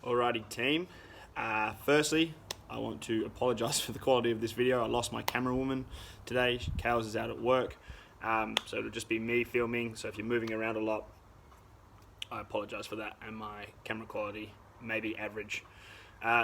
Alrighty team, firstly I want to apologise for the quality of this video. I lost my camera woman today. Cows is out at work, so it'll just be me filming, so if you're moving around a lot, I apologise for that, and my camera quality may be average.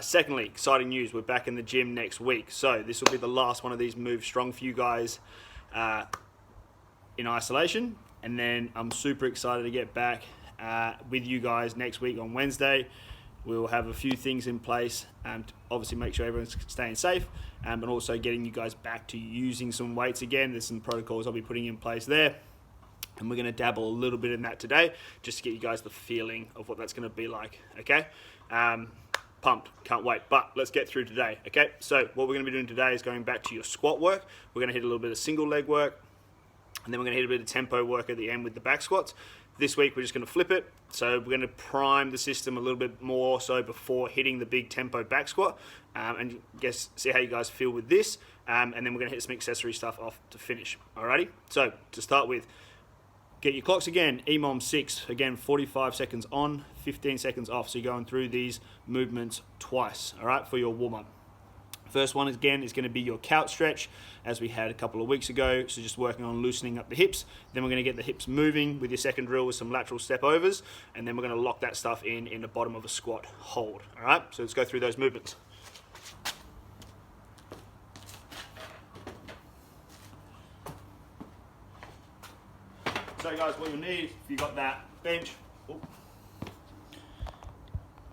Secondly, exciting news, we're back in the gym next week, so this will be the last one of these Move Strong for you guys in isolation, and then I'm super excited to get back with you guys next week on Wednesday. We'll have a few things in place to obviously make sure everyone's staying safe, but also getting you guys back to using some weights again. There's some protocols I'll be putting in place there, and we're going to dabble a little bit in that today just to get you guys the feeling of what that's going to be like, okay? Pumped, can't wait, but let's get through today, okay? So what we're going to be doing today is going back to your squat work. We're going to hit a little bit of single leg work, and then we're going to hit a bit of tempo work at the end with the back squats. This week we're just going to flip it, so we're going to prime the system a little bit more so before hitting the big tempo back squat, and see how you guys feel with this, and then we're going to hit some accessory stuff off to finish. Alrighty, so to start with, get your clocks again, EMOM 6, again 45 seconds on, 15 seconds off, so you're going through these movements twice, alright, for your warm-up. First one again is going to be your couch stretch, as we had a couple of weeks ago, so just working on loosening up the hips. Then we're going to get the hips moving with your second drill with some lateral step overs, and then we're going to lock that stuff in the bottom of a squat hold, alright? So let's go through those movements. So guys, what you'll need, if you've got that bench,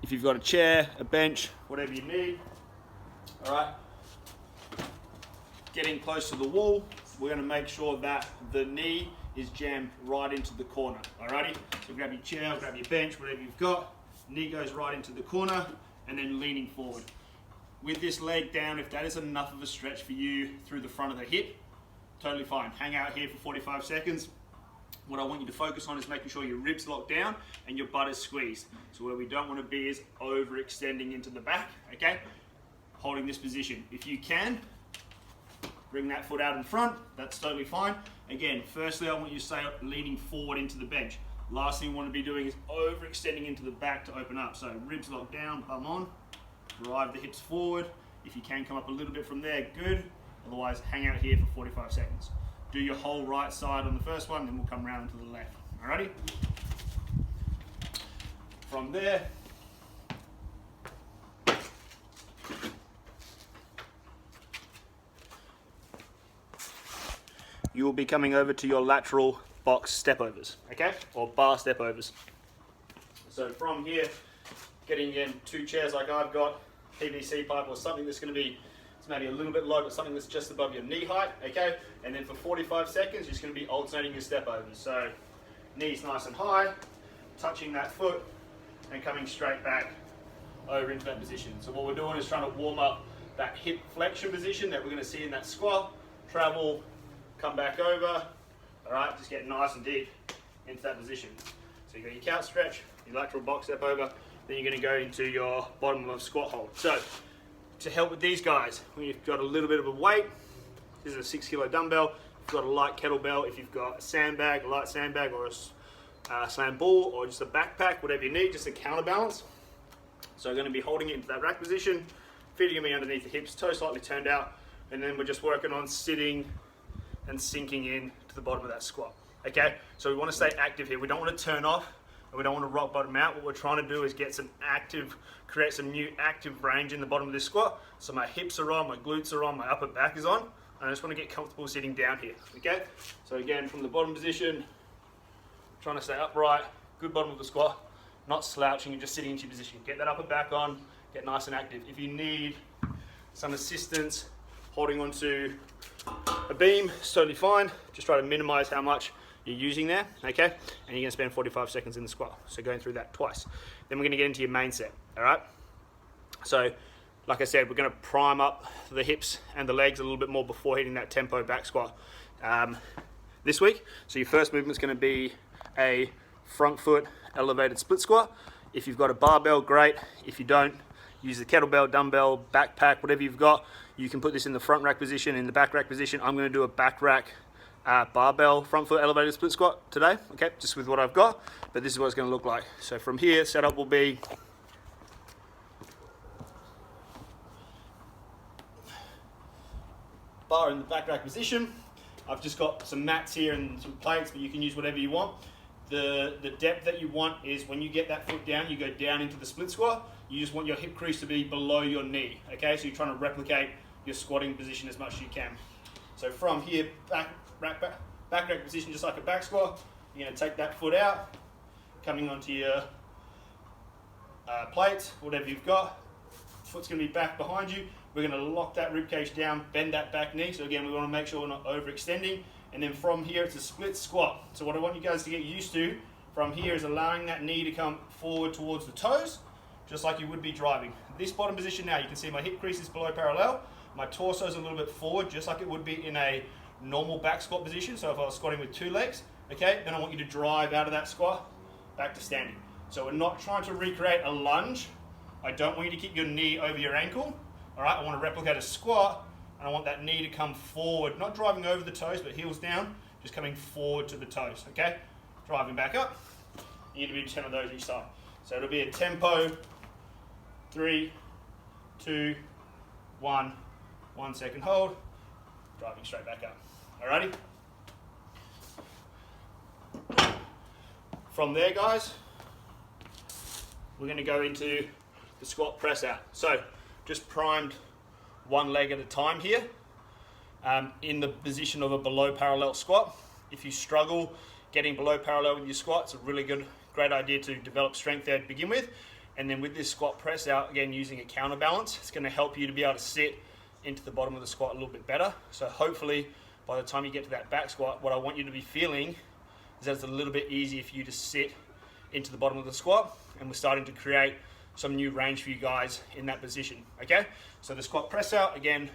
if you've got a chair, a bench, whatever you need, alright, getting close to the wall, we're going to make sure that the knee is jammed right into the corner, alrighty? So grab your chair, grab your bench, whatever you've got, knee goes right into the corner, and then leaning forward. With this leg down, if that is enough of a stretch for you through the front of the hip, totally fine. Hang out here for 45 seconds. What I want you to focus on is making sure your ribs lock down and your butt is squeezed. So where we don't want to be is overextending into the back, okay? Holding this position. If you can, bring that foot out in front, that's totally fine. Again, firstly, I want you to stay leaning forward into the bench. Last thing you want to be doing is overextending into the back to open up. So ribs lock down, bum on, drive the hips forward. If you can come up a little bit from there, good. Otherwise, hang out here for 45 seconds. Do your whole right side on the first one, then we'll come round to the left. Alrighty? From there, you will be coming over to your lateral box step overs, okay? Or bar step overs. So from here, getting in 2 chairs like I've got, PVC pipe or something that's going to be, it's maybe a little bit low, but something that's just above your knee height, okay? And then for 45 seconds, you're just going to be alternating your step overs. So knees nice and high, touching that foot, and coming straight back over into that position. So what we're doing is trying to warm up that hip flexion position that we're going to see in that squat, travel, come back over, all right, just get nice and deep into that position. So you got your couch stretch, your lateral box step over, then you're going to go into your bottom of squat hold. So to help with these guys, when you've got a little bit of a weight, this is a 6 kilo dumbbell, if you've got a light kettlebell, if you've got a sandbag, a light sandbag, or a slam ball, or just a backpack, whatever you need, just a counterbalance. So I'm going to be holding it into that rack position, feeding me underneath the hips, toe slightly turned out, and then we're just working on sitting and sinking in to the bottom of that squat, okay? So we want to stay active here. We don't want to turn off, and we don't want to rock bottom out. What we're trying to do is get some active, create some new active range in the bottom of this squat. So my hips are on, my glutes are on, my upper back is on, and I just want to get comfortable sitting down here, okay? So again, from the bottom position, trying to stay upright, good bottom of the squat, not slouching and just sitting into your position. Get that upper back on, get nice and active. If you need some assistance holding onto a beam, it's totally fine. Just try to minimize how much you're using there, okay? And you're gonna spend 45 seconds in the squat. So going through that twice. Then we're gonna get into your main set, all right? So, like I said, we're gonna prime up the hips and the legs a little bit more before hitting that tempo back squat this week. So your first movement's gonna be a front foot elevated split squat. If you've got a barbell, great. If you don't, use the kettlebell, dumbbell, backpack, whatever you've got. You can put this in the front rack position, in the back rack position. I'm going to do a back rack barbell front foot elevated split squat today, okay, just with what I've got, but this is what it's going to look like. So from here, setup will be bar in the back rack position. I've just got some mats here and some plates, but you can use whatever you want. The depth that you want is when you get that foot down, you go down into the split squat. You just want your hip crease to be below your knee, okay? So you're trying to replicate your squatting position as much as you can. So from here, back rack position, just like a back squat, you're gonna take that foot out, coming onto your plates, whatever you've got. Foot's gonna be back behind you. We're gonna lock that rib cage down, bend that back knee. So again, we wanna make sure we're not overextending. And then from here, it's a split squat. So what I want you guys to get used to from here is allowing that knee to come forward towards the toes, just like you would be driving. This bottom position now, you can see my hip crease is below parallel. My torso is a little bit forward, just like it would be in a normal back squat position. So if I was squatting with 2 legs, okay, then I want you to drive out of that squat, back to standing. So we're not trying to recreate a lunge. I don't want you to keep your knee over your ankle. All right, I want to replicate a squat, and I want that knee to come forward, not driving over the toes, but heels down, just coming forward to the toes, okay? Driving back up. You need to do 10 of those each side. So it'll be a tempo, 3, 2, 1, 1 second hold, driving straight back up. Alrighty? From there, guys, we're gonna go into the squat press out. So just primed one leg at a time here, in the position of a below parallel squat. If you struggle getting below parallel with your squat, it's a really great idea to develop strength there to begin with. And then with this squat press out, again, using a counterbalance, it's gonna help you to be able to sit into the bottom of the squat a little bit better. So hopefully by the time you get to that back squat, what I want you to be feeling is that it's a little bit easier for you to sit into the bottom of the squat, and we're starting to create some new range for you guys in that position, okay? So the squat press out, again,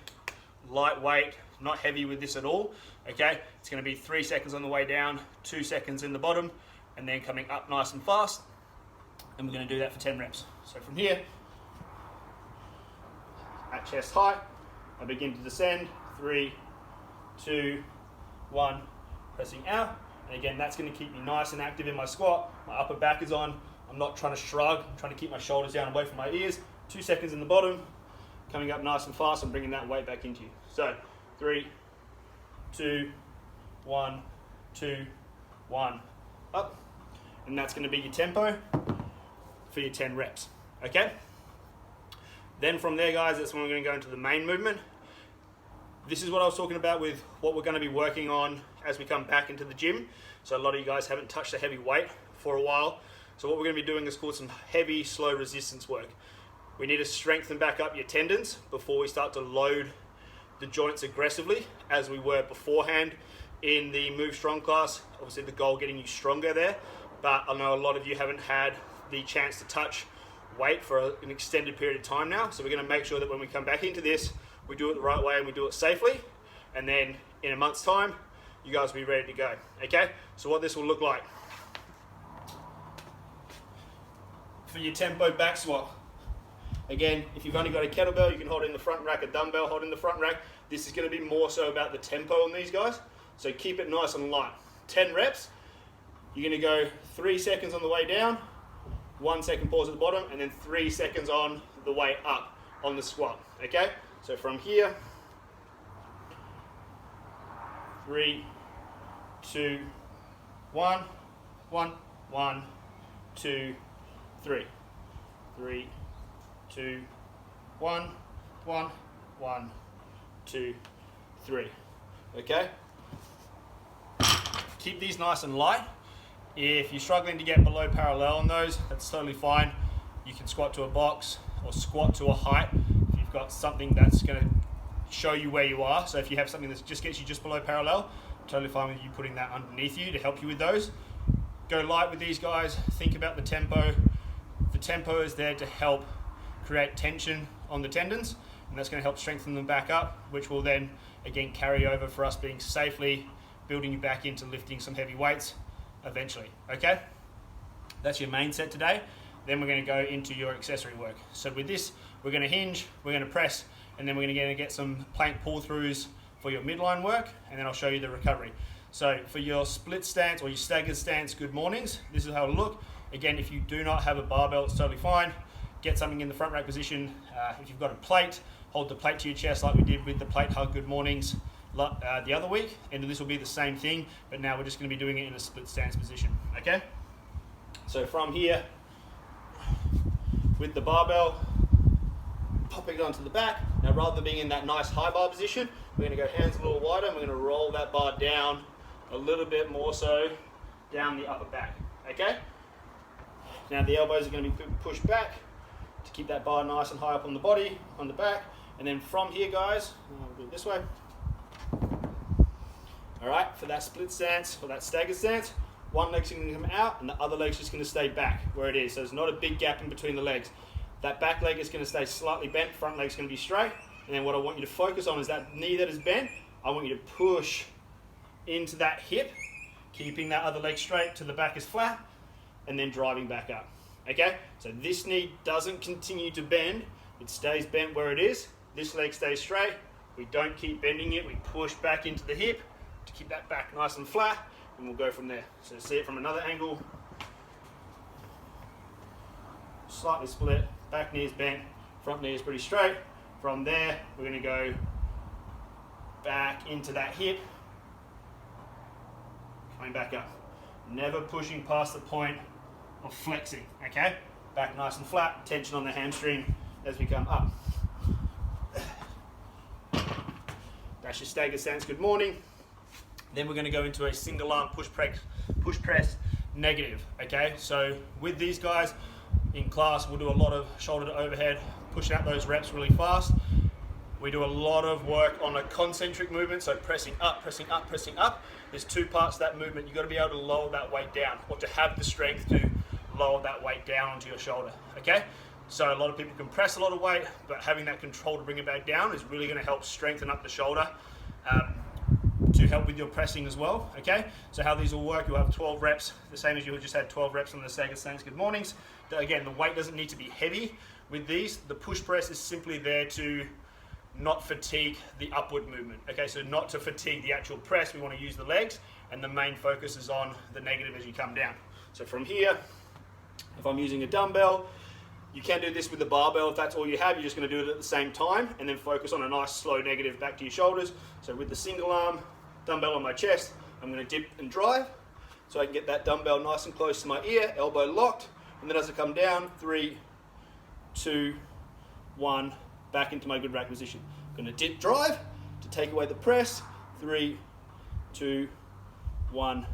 lightweight, not heavy with this at all, okay? It's gonna be 3 seconds on the way down, 2 seconds in the bottom, and then coming up nice and fast, and we're gonna do that for 10 reps. So from here, at chest height, I begin to descend, 3, 2, 1, pressing out. And again, that's gonna keep me nice and active in my squat. My upper back is on. I'm not trying to shrug. I'm trying to keep my shoulders down away from my ears. 2 seconds in the bottom, coming up nice and fast and bringing that weight back into you. So 3, 2, 1, 2, 1, up. And that's gonna be your tempo for your 10 reps, okay? Then from there, guys, that's when we're gonna go into the main movement. This is what I was talking about with what we're gonna be working on as we come back into the gym. So a lot of you guys haven't touched a heavy weight for a while. So what we're gonna be doing is called some heavy, slow resistance work. We need to strengthen back up your tendons before we start to load the joints aggressively as we were beforehand in the Move Strong class. Obviously the goal getting you stronger there, but I know a lot of you haven't had the chance to touch weight for an extended period of time now. So we're gonna make sure that when we come back into this, we do it the right way and we do it safely. And then in a month's time, you guys will be ready to go, okay? So what this will look like. For your tempo back squat, again, if you've only got a kettlebell, you can hold it in the front rack, a dumbbell, hold it in the front rack. This is gonna be more so about the tempo on these guys. So keep it nice and light. 10 reps, you're gonna go 3 seconds on the way down, 1 second pause at the bottom, and then 3 seconds on the way up on the squat, okay? So from here, 3, 2, 1, 1, 1, 2, 3, 3, 2, 1, 1, 1, 2, 3, okay? Keep these nice and light. If you're struggling to get below parallel on those, that's totally fine. You can squat to a box or squat to a height if you've got something that's gonna show you where you are. So if you have something that just gets you just below parallel, totally fine with you putting that underneath you to help you with those. Go light with these guys, think about the tempo. The tempo is there to help create tension on the tendons, and that's gonna help strengthen them back up, which will then again carry over for us being safely building you back into lifting some heavy weights eventually, okay? That's your main set today. Then we're gonna go into your accessory work. So with this, we're gonna hinge, we're gonna press, and then we're gonna get some plank pull-throughs for your midline work, and then I'll show you the recovery. So for your split stance or your staggered stance, good mornings, this is how it'll look. Again, if you do not have a barbell, it's totally fine. Get something in the front rack position. If you've got a plate, hold the plate to your chest like we did with the plate hug good mornings the other week, and this will be the same thing, but now we're just going to be doing it in a split stance position, okay? So from here, with the barbell, popping it onto the back. Now rather than being in that nice high bar position, we're going to go hands a little wider, and we're going to roll that bar down a little bit more so down the upper back, okay? Now the elbows are going to be pushed back to keep that bar nice and high up on the body, on the back, and then from here, guys, we'll do it this way. All right, for that split stance, or that stagger stance, one leg's going to come out and the other leg's just going to stay back where it is. So there's not a big gap in between the legs. That back leg is going to stay slightly bent, front leg's going to be straight. And then what I want you to focus on is that knee that is bent. I want you to push into that hip, keeping that other leg straight till the back is flat, and then driving back up. Okay, so this knee doesn't continue to bend. It stays bent where it is. This leg stays straight. We don't keep bending it. We push back into the hip to keep that back nice and flat, and we'll go from there. So see it from another angle. Slightly split, back knee is bent, front knee is pretty straight. From there, we're going to go back into that hip, coming back up. Never pushing past the point of flexing, okay? Back nice and flat, tension on the hamstring as we come up. That's your stagger stance, good morning. Then we're going to go into a single arm push press negative, okay? So with these guys in class, we'll do a lot of shoulder to overhead, pushing out those reps really fast. We do a lot of work on a concentric movement, so pressing up, pressing up, pressing up. There's two parts to that movement. You've got to be able to lower that weight down, or to have the strength to lower that weight down onto your shoulder, okay? So a lot of people can press a lot of weight, but having that control to bring it back down is really going to help strengthen up the shoulder to help with your pressing as well, okay? So how these will work, you'll have 12 reps, the same as you just had 12 reps on the stagger stance good mornings. Again, the weight doesn't need to be heavy with these. The push press is simply there to not fatigue the upward movement, okay? So not to fatigue the actual press, we want to use the legs, and the main focus is on the negative as you come down. So from here, if I'm using a dumbbell, you can do this with the barbell. If that's all you have, you're just going to do it at the same time, and then focus on a nice slow negative back to your shoulders. So with the single arm dumbbell on my chest, I'm going to dip and drive so I can get that dumbbell nice and close to my ear, elbow locked, and then as I come down, 3, 2, 1, back into my good rack position. I'm going to dip drive to take away the press, 3, 2, 1,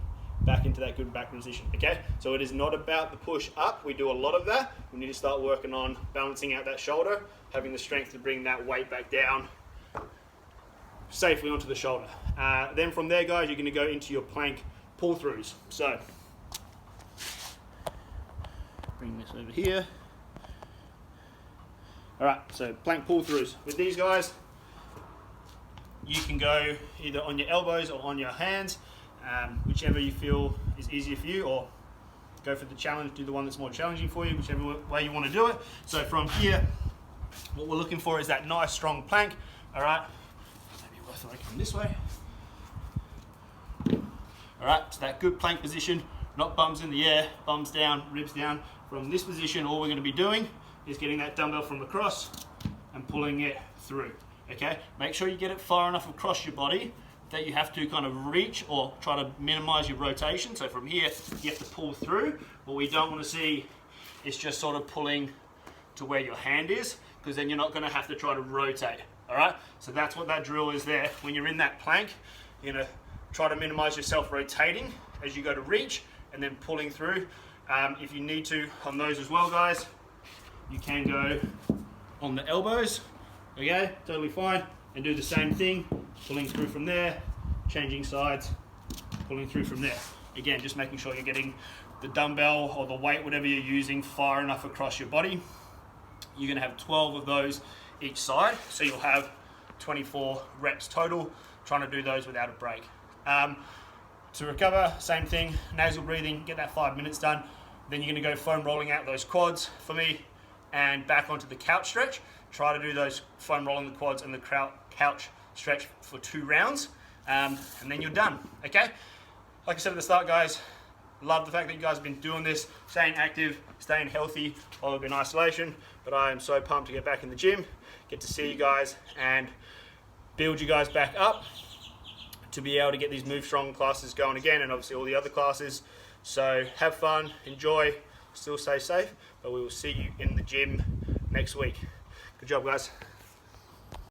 back into that good back position, okay? So it is not about the push up. We do a lot of that. We need to start working on balancing out that shoulder, having the strength to bring that weight back down safely onto the shoulder. Then from there, guys, you're going to go into your plank pull-throughs. So bring this over here. All right, so plank pull-throughs. With these guys, you can go either on your elbows or on your hands, whichever you feel is easier for you, or go for the challenge, do the one that's more challenging for you, whichever way you want to do it. So from here, what we're looking for is that nice strong plank. All right, maybe worth it coming this way. All right, so that good plank position, not bums in the air, bums down, ribs down. From this position, all we're going to be doing is getting that dumbbell from across and pulling it through, okay? Make sure you get it far enough across your body that you have to kind of reach or try to minimize your rotation. So from here, you have to pull through. What we don't want to see is just sort of pulling to where your hand is, because then you're not going to have to try to rotate, all right? So that's what that drill is there. When you're in that plank, you're going to try to minimize yourself rotating as you go to reach, and then pulling through. If you need to on those as well, guys, you can go on the elbows, okay, totally fine, and do the same thing, pulling through from there, changing sides, pulling through from there. Again, just making sure you're getting the dumbbell or the weight, whatever you're using, far enough across your body. You're gonna have 12 of those each side, so you'll have 24 reps total, trying to do those without a break. To recover, same thing, nasal breathing, get that 5 minutes done. Then you're gonna go foam rolling out those quads for me, and back onto the couch stretch. Try to do those foam rolling the quads and the couch stretch for 2 rounds, and then you're done, okay? Like I said at the start, guys, love the fact that you guys have been doing this, staying active, staying healthy while we've been in isolation, but I am so pumped to get back in the gym, get to see you guys and build you guys back up to be able to get these Move Strong classes going again, and obviously all the other classes. So have fun, enjoy, still stay safe, but we will see you in the gym next week. Good job, guys.